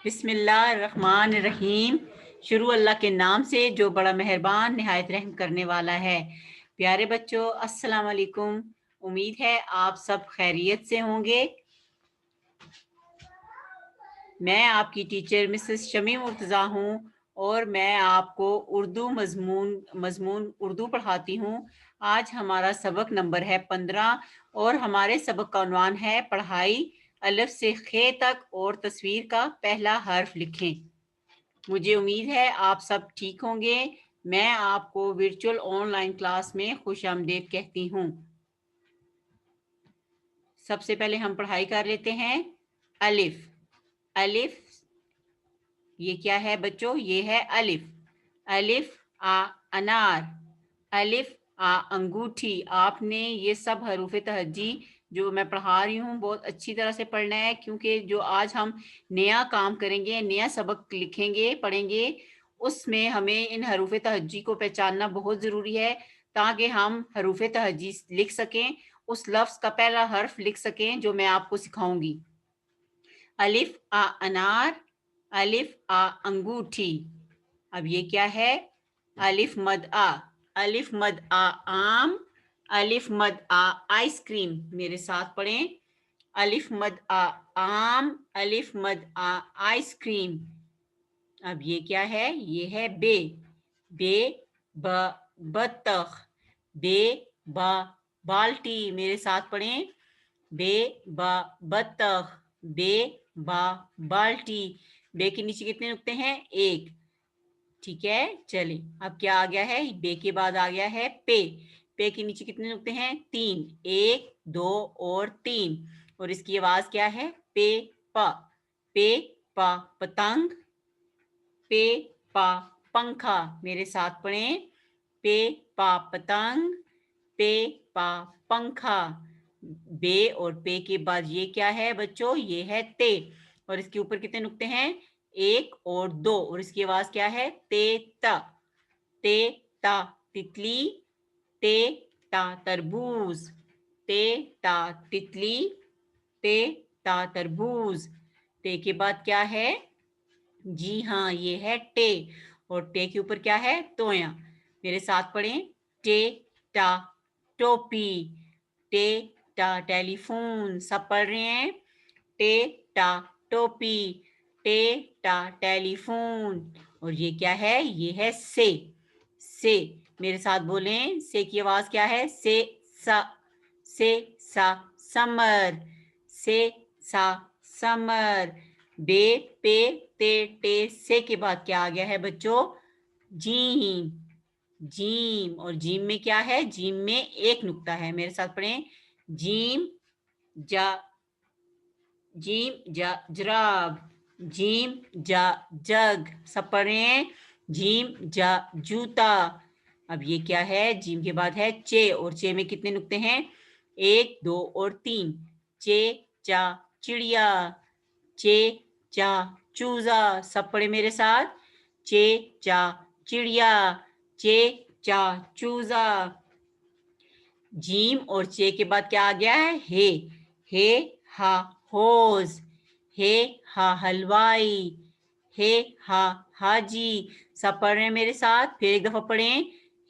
بسم اللہ الرحمن الرحیم۔ شروع اللہ کے نام سے جو بڑا مہربان نہایت رحم کرنے والا ہے۔ پیارے بچوں السلام علیکم، امید ہے آپ سب خیریت سے ہوں گے۔ میں آپ کی ٹیچر مسز شمی مرتضیٰ ہوں اور میں آپ کو اردو مضمون اردو پڑھاتی ہوں۔ آج ہمارا سبق نمبر ہے 15 اور ہمارے سبق کا عنوان ہے پڑھائی الف سے خ تک اور تصویر کا پہلا حرف لکھیں۔ مجھے امید ہے آپ سب ٹھیک ہوں گے۔ میں آپ کو ورچوئل آن لائن کلاس میں خوش آمدید کہتی ہوں۔ سب سے پہلے ہم پڑھائی کر لیتے ہیں۔ الف، الف یہ کیا ہے بچوں؟ یہ ہے الف۔ الف آ انار، الف آ انگوٹھی۔ آپ نے یہ سب حروف تہجی جو میں پڑھا رہی ہوں بہت اچھی طرح سے پڑھنا ہے، کیونکہ جو آج ہم نیا کام کریں گے، نیا سبق لکھیں گے، پڑھیں گے، اس میں ہمیں ان حروف تہجی کو پہچاننا بہت ضروری ہے تاکہ ہم حروف تہجی لکھ سکیں، اس لفظ کا پہلا حرف لکھ سکیں جو میں آپ کو سکھاؤں گی۔ الف آ انار، الف آ انگوٹھی۔ اب یہ کیا ہے؟ الف مد آ، الف مد آ آم، الف مد آ آئس کریم۔ میرے ساتھ پڑھیں، الف مد آ آم، الف مد آ آئس کریم۔ اب یہ کیا ہے؟ یہ ہے بے، بے ب بطخ، بے با بالٹی۔ میرے ساتھ پڑھیں، بے با بطخ، بے با بالٹی۔ بے کے نیچے کتنے نقطے ہیں؟ ایک، ٹھیک ہے۔ چلیں اب کیا آ گیا ہے؟ بے کے بعد آ گیا ہے پے، پے کے نیچے کتنے نقطے ہیں؟ تین، ایک، دو اور تین، اور اس کی آواز کیا ہے؟ پے پا، پے پا پتنگ، پے پا پنکھا۔ میرے ساتھ پڑھیں، پے پا پتنگ، پے پا پنکھا۔ بے اور پے کے بعد یہ کیا ہے بچوں؟ یہ ہے تے، اور اس کے اوپر کتنے نقطے ہیں؟ ایک اور دو، اور اس کی آواز کیا ہے؟ تے تا، تے تا تتلی، تے تا تربوز، تے تا تتلی، تے تا تربوز۔ تے کے بعد کیا ہے؟ جی ہاں، یہ ہے ٹے، اور ٹے کے اوپر کیا ہے؟ تویا۔ میرے ساتھ پڑھیں، ٹے ٹا ٹوپی، ٹے ٹا ٹیلی فون۔ سب پڑھ رہے ہیں؟ ٹے ٹا ٹوپی، ٹے ٹا ٹیلی فون۔ اور یہ کیا ہے؟ یہ ہے سے، سے۔ میرے ساتھ بولیں، سے کی آواز کیا ہے؟ سے سا، سے سا سمر، سے سا سمر۔ بے پے تے ٹے سے کے بعد کیا آ گیا ہے بچوں؟ جیم، جیم، اور جیم میں کیا ہے؟ جیم میں ایک نقطہ ہے۔ میرے ساتھ پڑھیں، جیم جا، جیم جا جراب، جیم جا جگ۔ سب پڑھ رہے ہیں، جیم جا جوتا۔ اب یہ کیا ہے؟ جیم کے بعد ہے چے، اور چے میں کتنے نقطے ہیں؟ ایک، دو اور تین۔ چے چا چڑیا، چے چا چوزا۔ سب پڑھے میرے ساتھ، چے چا چڑیا، چے چا چوزا۔ جیم اور چے کے بعد کیا آ گیا ہے؟ ہے ہا ہوز، ہے ہا حلوائی، ہے ہا حاجی۔ سب پڑھ رہے ہیں میرے ساتھ؟ پھر ایک دفعہ پڑھیں،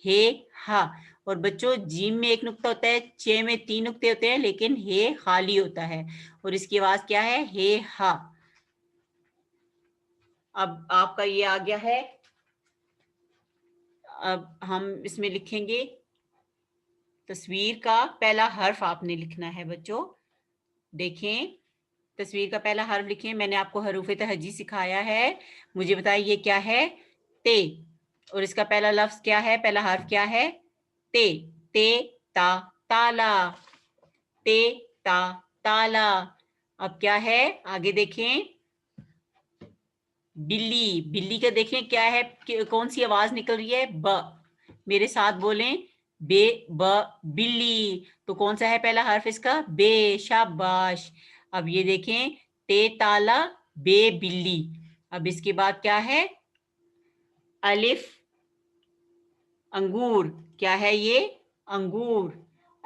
ہے ہا۔ اور بچوں جیم میں ایک نقطہ ہوتا ہے، چے میں تین نقطے ہوتے ہیں، لیکن ہے خالی ہوتا ہے، اور اس کی آواز کیا ہے؟ ہے ہا۔ اب آپ کا یہ آ گیا ہے۔ اب ہم اس میں لکھیں گے تصویر کا پہلا حرف آپ نے لکھنا ہے بچوں۔ دیکھیں، تصویر کا پہلا حرف لکھیں۔ میں نے آپ کو حروف تہجی سکھایا ہے، مجھے بتائیے یہ کیا ہے؟ تے، اور اس کا پہلا لفظ کیا ہے؟ پہلا حرف کیا ہے؟ تے، تے تا تالا، تے تا تالا۔ اب کیا ہے؟ آگے دیکھیں، بلی، بلی کا دیکھیں کیا ہے؟ کون سی آواز نکل رہی ہے؟ ب۔ میرے ساتھ بولیں، بے ب بلی، تو کون سا ہے پہلا حرف اس کا؟ بے، شاباش۔ اب یہ دیکھیں، تے تالا بے بلی۔ اب اس کے بعد کیا ہے؟ الف انگور، کیا ہے یہ؟ انگور،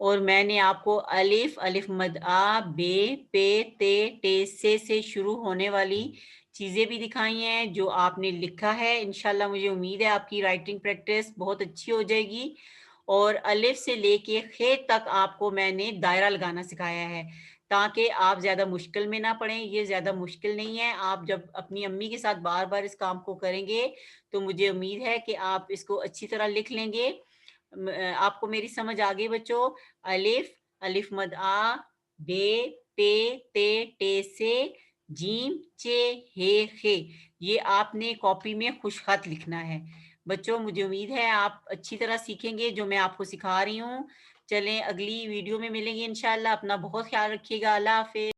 اور میں نے آپ کو الف، الف مد آ، بے، پے، تے، ٹے، سے شروع ہونے والی چیزیں بھی دکھائی ہیں جو آپ نے لکھا ہے۔ انشاءاللہ مجھے امید ہے آپ کی رائٹنگ پریکٹس بہت اچھی ہو جائے گی۔ اور الف سے لے کے خ تک آپ کو میں نے دائرہ لگانا سکھایا ہے تاکہ آپ زیادہ مشکل میں نہ پڑیں۔ یہ زیادہ مشکل نہیں ہے، آپ جب اپنی امی کے ساتھ بار بار اس کام کو کریں گے تو مجھے امید ہے کہ آپ اس کو اچھی طرح لکھ لیں گے۔ آپ کو میری سمجھ آ گئی بچوں؟ الف، الف مد آ، بے، پے، تے، ٹے سے، جیم، چے، ہے، خے، یہ آپ نے کاپی میں خوش خط لکھنا ہے۔ بچوں مجھے امید ہے آپ اچھی طرح سیکھیں گے جو میں آپ کو سکھا رہی ہوں۔ چلیں اگلی ویڈیو میں ملیں گے انشاءاللہ۔ اپنا بہت خیال رکھیے گا۔ اللہ حافظ۔